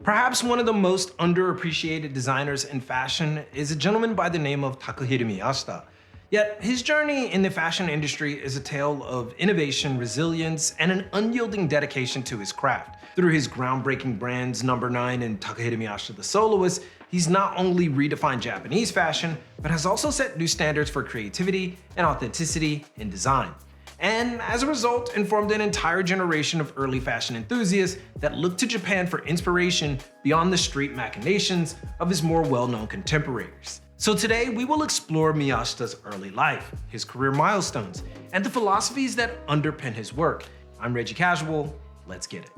Perhaps one of the most underappreciated designers in fashion is a gentleman by the name of Takahiro Miyashita. Yet his journey in the fashion industry is a tale of innovation, resilience, and an unyielding dedication to his craft. Through his groundbreaking brands No. 9 and Takahiro Miyashita the Soloist, he's not only redefined Japanese fashion, but has also set new standards for creativity and authenticity in design. And as a result, informed an entire generation of early fashion enthusiasts that looked to Japan for inspiration beyond the street machinations of his more well-known contemporaries. So today, we will explore Miyashita's early life, his career milestones, and the philosophies that underpin his work. I'm THECASUAL, let's get it.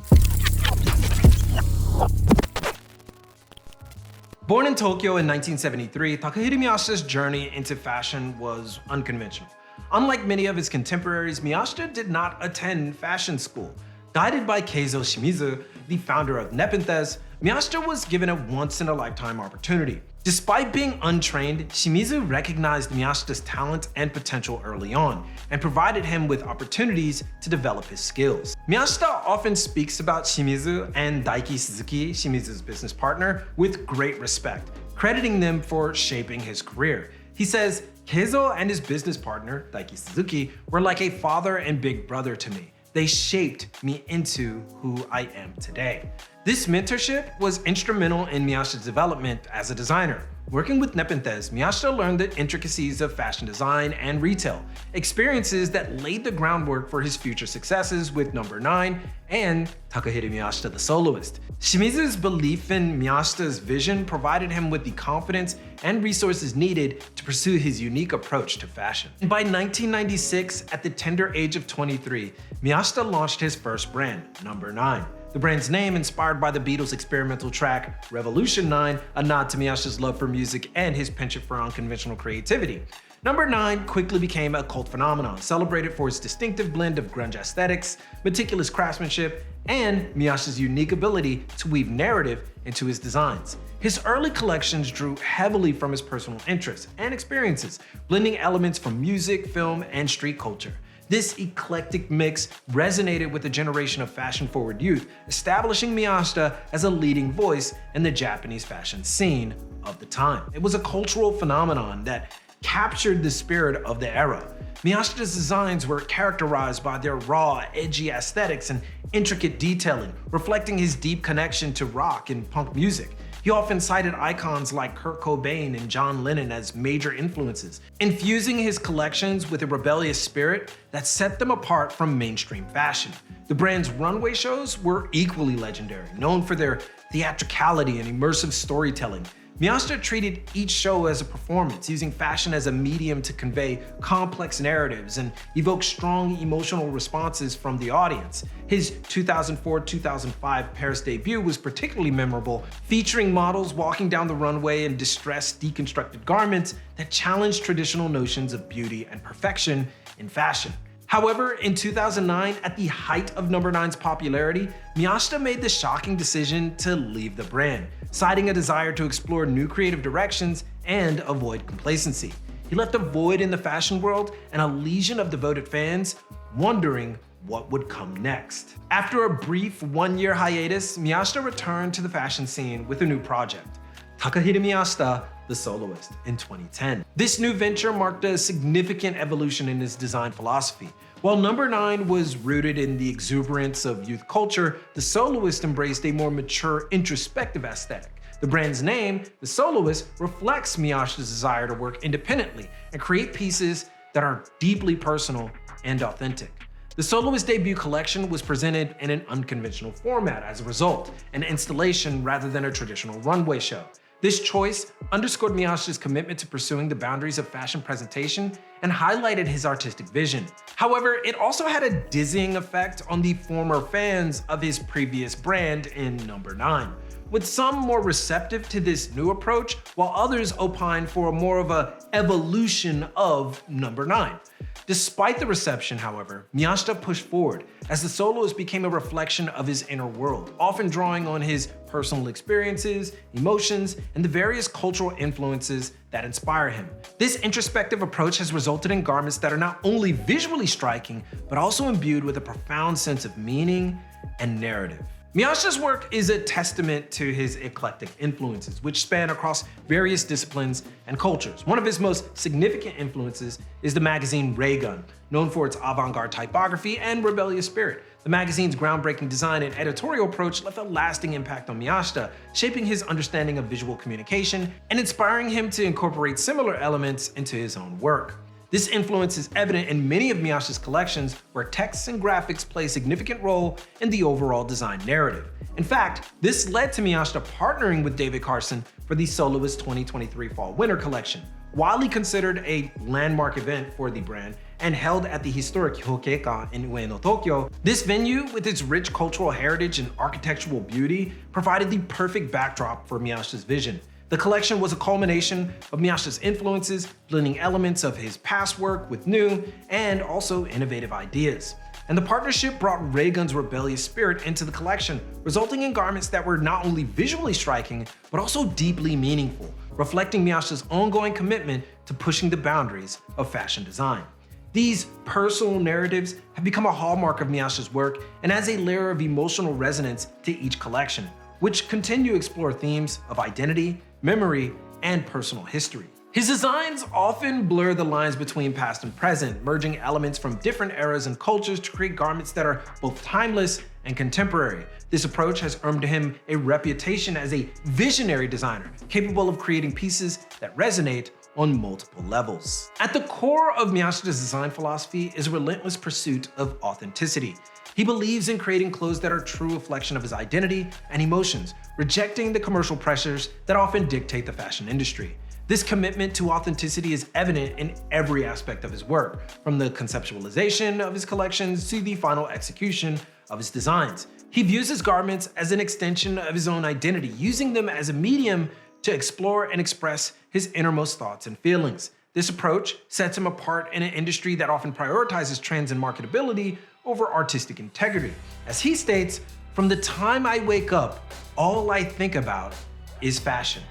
Born in Tokyo in 1973, Takahiro Miyashita's journey into fashion was unconventional. Unlike many of his contemporaries, Miyashita did not attend fashion school. Guided by Keizo Shimizu, the founder of Nepenthes, Miyashita was given a once-in-a-lifetime opportunity. Despite being untrained, Shimizu recognized Miyashita's talent and potential early on, and provided him with opportunities to develop his skills. Miyashita often speaks about Shimizu and Daiki Suzuki, Shimizu's business partner, with great respect, crediting them for shaping his career. He says, "Keizo and his business partner, Daiki Suzuki, were like a father and big brother to me. They shaped me into who I am today." This mentorship was instrumental in Miyashita's development as a designer. Working with Nepenthes, Miyashita learned the intricacies of fashion design and retail, experiences that laid the groundwork for his future successes with No. 9 and Takahiro Miyashita the Soloist. Shimizu's belief in Miyashita's vision provided him with the confidence and resources needed to pursue his unique approach to fashion. And by 1996, at the tender age of 23, Miyashita launched his first brand, No. 9. The brand's name inspired by the Beatles' experimental track Revolution 9, a nod to Miyashita's love for music and his penchant for unconventional creativity. No. 9 quickly became a cult phenomenon, celebrated for its distinctive blend of grunge aesthetics, meticulous craftsmanship, and Miyashita's unique ability to weave narrative into his designs. His early collections drew heavily from his personal interests and experiences, blending elements from music, film, and street culture. This eclectic mix resonated with a generation of fashion-forward youth, establishing Miyashita as a leading voice in the Japanese fashion scene of the time. It was a cultural phenomenon that captured the spirit of the era. Miyashita's designs were characterized by their raw, edgy aesthetics and intricate detailing, reflecting his deep connection to rock and punk music. He often cited icons like Kurt Cobain and John Lennon as major influences, infusing his collections with a rebellious spirit that set them apart from mainstream fashion. The brand's runway shows were equally legendary, known for their theatricality and immersive storytelling. Miyashita treated each show as a performance, using fashion as a medium to convey complex narratives and evoke strong emotional responses from the audience. His 2004-2005 Paris debut was particularly memorable, featuring models walking down the runway in distressed, deconstructed garments that challenged traditional notions of beauty and perfection in fashion. However, in 2009, at the height of No. 9's popularity, Miyashita made the shocking decision to leave the brand, citing a desire to explore new creative directions and avoid complacency. He left a void in the fashion world and a legion of devoted fans wondering what would come next. After a brief one-year hiatus, Miyashita returned to the fashion scene with a new project, Takahiro Miyashita the Soloist, in 2010. This new venture marked a significant evolution in his design philosophy. While No. 9 was rooted in the exuberance of youth culture, the Soloist embraced a more mature, introspective aesthetic. The brand's name, the Soloist, reflects Miyashita's desire to work independently and create pieces that are deeply personal and authentic. The Soloist debut collection was presented in an unconventional format as a result, an installation rather than a traditional runway show. This choice underscored Miyashita's commitment to pursuing the boundaries of fashion presentation and highlighted his artistic vision. However, it also had a dizzying effect on the former fans of his previous brand in No. 9, with some more receptive to this new approach, while others opined for more of an evolution of No. 9. Despite the reception, however, Miyashita pushed forward as the Soloist became a reflection of his inner world, often drawing on his personal experiences, emotions, and the various cultural influences that inspire him. This introspective approach has resulted in garments that are not only visually striking, but also imbued with a profound sense of meaning and narrative. Miyashita's work is a testament to his eclectic influences, which span across various disciplines and cultures. One of his most significant influences is the magazine Ray-Gun, known for its avant-garde typography and rebellious spirit. The magazine's groundbreaking design and editorial approach left a lasting impact on Miyashita, shaping his understanding of visual communication and inspiring him to incorporate similar elements into his own work. This influence is evident in many of Miyashita's collections, where texts and graphics play a significant role in the overall design narrative. In fact, this led to Miyashita partnering with David Carson for the Soloist 2023 Fall-Winter collection. Widely considered a landmark event for the brand and held at the historic Hokeka in Ueno, Tokyo, this venue, with its rich cultural heritage and architectural beauty, provided the perfect backdrop for Miyashita's vision. The collection was a culmination of Miyashita's influences, blending elements of his past work with new and also innovative ideas. And the partnership brought Ray-Gun's rebellious spirit into the collection, resulting in garments that were not only visually striking, but also deeply meaningful, reflecting Miyashita's ongoing commitment to pushing the boundaries of fashion design. These personal narratives have become a hallmark of Miyashita's work and adds a layer of emotional resonance to each collection, which continue to explore themes of identity, memory, and personal history. His designs often blur the lines between past and present, merging elements from different eras and cultures to create garments that are both timeless and contemporary. This approach has earned him a reputation as a visionary designer, capable of creating pieces that resonate on multiple levels. At the core of Miyashita's design philosophy is a relentless pursuit of authenticity. He believes in creating clothes that are a true reflection of his identity and emotions, rejecting the commercial pressures that often dictate the fashion industry. This commitment to authenticity is evident in every aspect of his work, from the conceptualization of his collections to the final execution of his designs. He views his garments as an extension of his own identity, using them as a medium to explore and express his innermost thoughts and feelings. This approach sets him apart in an industry that often prioritizes trends and marketability over artistic integrity. As he states, "From the time I wake up, all I think about is fashion."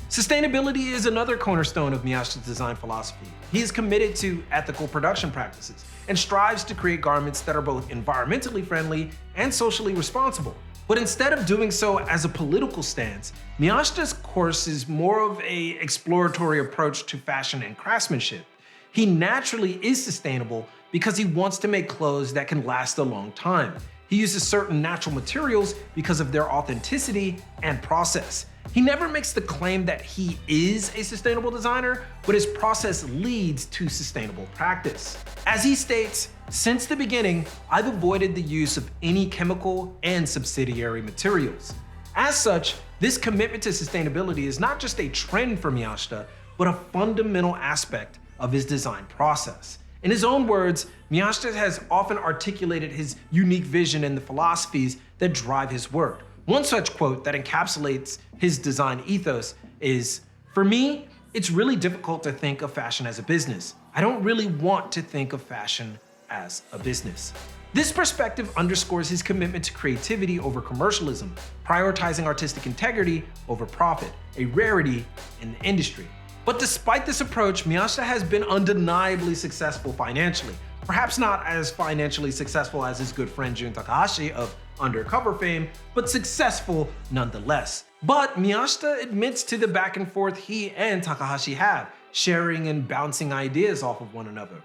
Sustainability is another cornerstone of Miyashita's design philosophy. He is committed to ethical production practices and strives to create garments that are both environmentally friendly and socially responsible. But instead of doing so as a political stance, Miyashita's course is more of an exploratory approach to fashion and craftsmanship. He naturally is sustainable because he wants to make clothes that can last a long time. He uses certain natural materials because of their authenticity and process. He never makes the claim that he is a sustainable designer, but his process leads to sustainable practice. As he states, "Since the beginning, I've avoided the use of any chemical and subsidiary materials." As such, this commitment to sustainability is not just a trend for Miyashita, but a fundamental aspect of his design process. In his own words, Miyashita has often articulated his unique vision and the philosophies that drive his work. One such quote that encapsulates his design ethos is, "For me, it's really difficult to think of fashion as a business. I don't really want to think of fashion as a business." This perspective underscores his commitment to creativity over commercialism, prioritizing artistic integrity over profit, a rarity in the industry. But despite this approach, Miyashita has been undeniably successful financially. Perhaps not as financially successful as his good friend Jun Takahashi of Undercover fame, but successful nonetheless. But Miyashita admits to the back and forth he and Takahashi have, sharing and bouncing ideas off of one another.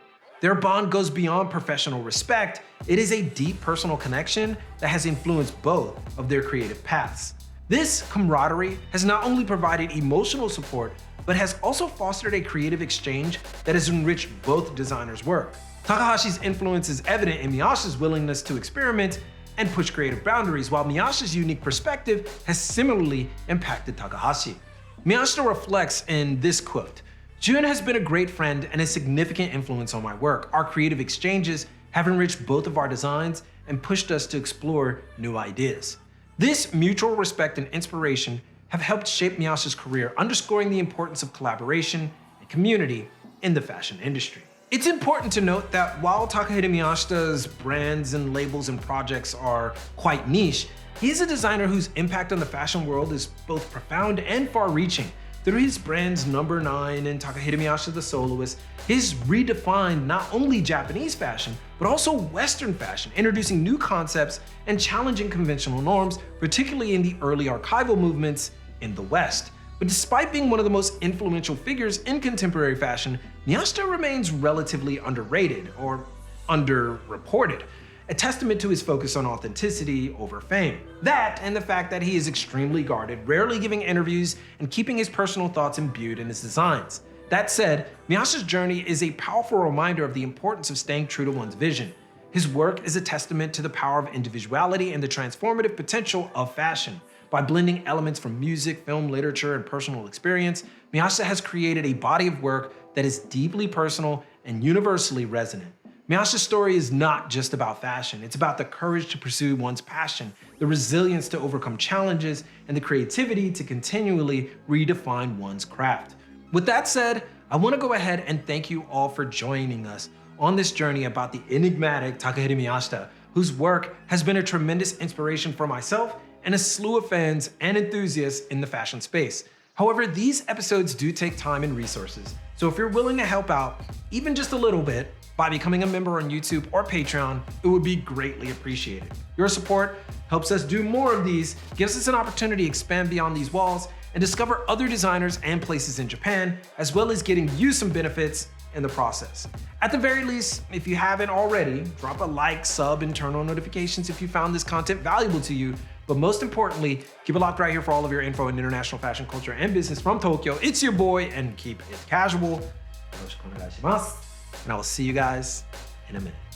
Their bond goes beyond professional respect. It is a deep personal connection that has influenced both of their creative paths. This camaraderie has not only provided emotional support, but has also fostered a creative exchange that has enriched both designers' work. Takahashi's influence is evident in Miyashita's willingness to experiment and push creative boundaries, while Miyashita's unique perspective has similarly impacted Takahashi. Miyashita reflects in this quote, "Jun has been a great friend and a significant influence on my work. Our creative exchanges have enriched both of our designs and pushed us to explore new ideas." This mutual respect and inspiration have helped shape Miyashita's career, underscoring the importance of collaboration and community in the fashion industry. It's important to note that while Takahiro Miyashita's brands and labels and projects are quite niche, he is a designer whose impact on the fashion world is both profound and far-reaching. Through his brands Number 9 and Takahiro Miyashita the Soloist, he's redefined not only Japanese fashion, but also Western fashion, introducing new concepts and challenging conventional norms, particularly in the early archival movements in the West. But despite being one of the most influential figures in contemporary fashion, Miyashita remains relatively underrated or underreported, a testament to his focus on authenticity over fame. That and the fact that he is extremely guarded, rarely giving interviews and keeping his personal thoughts imbued in his designs. That said, Miyashita's journey is a powerful reminder of the importance of staying true to one's vision. His work is a testament to the power of individuality and the transformative potential of fashion. By blending elements from music, film, literature, and personal experience, Miyashita has created a body of work that is deeply personal and universally resonant. Miyashita's story is not just about fashion, it's about the courage to pursue one's passion, the resilience to overcome challenges, and the creativity to continually redefine one's craft. With that said, I want to go ahead and thank you all for joining us on this journey about the enigmatic Takahiro Miyashita, whose work has been a tremendous inspiration for myself and a slew of fans and enthusiasts in the fashion space. However, these episodes do take time and resources, so if you're willing to help out, even just a little bit, by becoming a member on YouTube or Patreon, it would be greatly appreciated. Your support helps us do more of these, gives us an opportunity to expand beyond these walls, and discover other designers and places in Japan, as well as getting you some benefits in the process. At the very least, if you haven't already, drop a like, sub, and turn on notifications if you found this content valuable to you. But most importantly, keep it locked right here for all of your info in international fashion, culture, and business from Tokyo. It's your boy, and keep it casual. And I will see you guys in a minute.